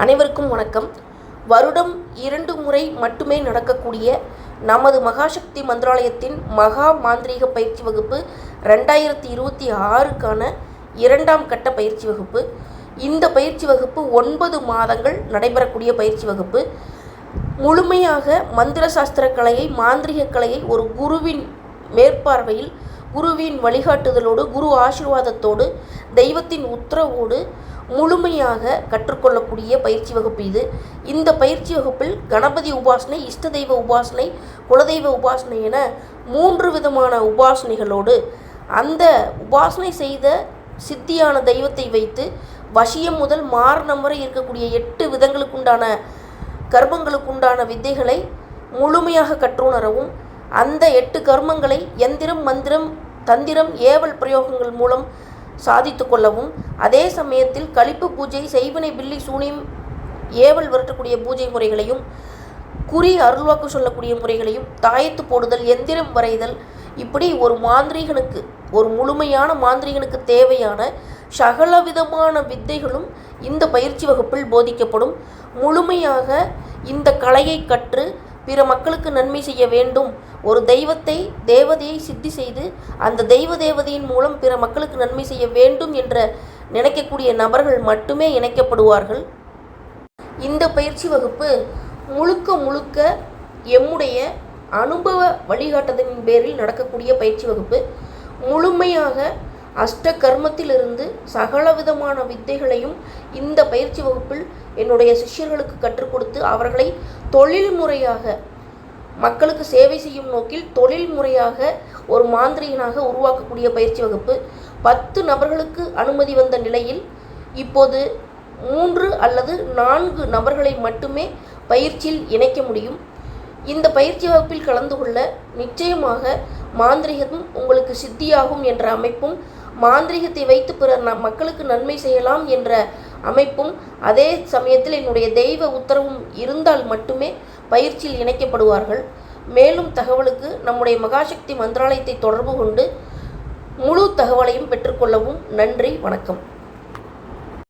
அனைவருக்கும் வணக்கம். வருடம் 2 முறை மட்டுமே நடக்கக்கூடிய நமது மகாசக்தி மந்திராலயத்தின் மகா மாந்திரீக பயிற்சி வகுப்பு 2026க்கான 2ஆம் கட்ட பயிற்சி வகுப்பு. இந்த பயிற்சி வகுப்பு 9 மாதங்கள் நடைபெறக்கூடிய பயிற்சி வகுப்பு. முழுமையாக மந்திர சாஸ்திர கலையை, மாந்திரிக கலையை ஒரு குருவின் மேற்பார்வையில், குருவின் வழிகாட்டுதலோடு, குரு ஆசீர்வாதத்தோடு, தெய்வத்தின் உத்தரவோடு முழுமையாக கற்றுக்கொள்ளக்கூடிய பயிற்சி வகுப்பு இது. இந்த பயிற்சி வகுப்பில் கணபதி உபாசனை, இஷ்ட தெய்வ உபாசனை, குலதெய்வ உபாசனை என 3 விதமான உபாசனைகளோடு அந்த உபாசனை செய்த சித்தியான தெய்வத்தை வைத்து வசியம் முதல் மாரணம் வரை இருக்கக்கூடிய 8 விதங்களுக்குண்டான கர்மங்களுக்குண்டான வித்தைகளை முழுமையாக கற்றுணரவும், அந்த 8 கர்மங்களை யந்திரம், மந்திரம், தந்திரம், ஏவல் பிரயோகங்கள் மூலம் சாதித்து கொள்ளவும், அதே சமயத்தில் கழிப்பு பூஜை, செய்வினை, பில்லி, சூனியம், ஏவல் விரட்டக்கூடிய பூஜை முறைகளையும், குறி அருள்வாக்கு சொல்லக்கூடிய முறைகளையும், தாயத்து போடுதல், எந்திரம் வரைதல், இப்படி ஒரு மாந்திரீகனுக்கு, ஒரு முழுமையான மாந்திரீகனுக்கு தேவையான சகலவிதமான வித்தைகளும் இந்த பயிற்சி வகுப்பில் போதிக்கப்படும். முழுமையாக இந்த கலையை கற்று பிற மக்களுக்கு நன்மை செய்ய வேண்டும், ஒரு தெய்வத்தை, தேவதையை சித்தி செய்து அந்த தேவதையின் மூலம் பிற மக்களுக்கு நன்மை செய்ய வேண்டும் என்ற நினைக்கக்கூடிய நபர்கள் மட்டுமே இணைக்கப்படுவார்கள். இந்த பயிற்சி வகுப்பு முழுக்க எம்முடைய அனுபவ வழிகாட்டுதலின் பேரில் நடக்கக்கூடிய பயிற்சி வகுப்பு. முழுமையாக அஷ்ட கர்மத்திலிருந்து சகலவிதமான வித்தைகளையும் இந்த பயிற்சி வகுப்பில் என்னுடைய சிஷ்யர்களுக்கு கற்றுக் கொடுத்து அவர்களை தொழில் முறையாக, மக்களுக்கு சேவை செய்யும் நோக்கில் தொழில் முறையாக ஒரு மாந்திரிகனாக உருவாக்கக்கூடிய பயிற்சி வகுப்பு. 10 நபர்களுக்கு அனுமதி வந்த நிலையில் இப்போது 3 அல்லது 4 நபர்களை மட்டுமே பயிற்சியில் இணைக்க முடியும். இந்த பயிற்சி வகுப்பில் கலந்து கொள்ள நிச்சயமாக மாந்திரிகமும் உங்களுக்கு சித்தியாகும் என்ற அமைப்பும், மாந்திரிகத்தை வைத்து பிற மக்களுக்கு நன்மை செய்யலாம் என்ற அமைப்பும், அதே சமயத்தில் என்னுடைய தெய்வ உத்தரவும் இருந்தால் மட்டுமே பயிற்சியில் இணைக்கப்படுவார்கள். மேலும் தகவலுக்கு நம்முடைய மகாசக்தி மந்திராலயத்தை தொடர்பு கொண்டு முழு தகவலையும் பெற்றுக்கொள்ளவும். நன்றி, வணக்கம்.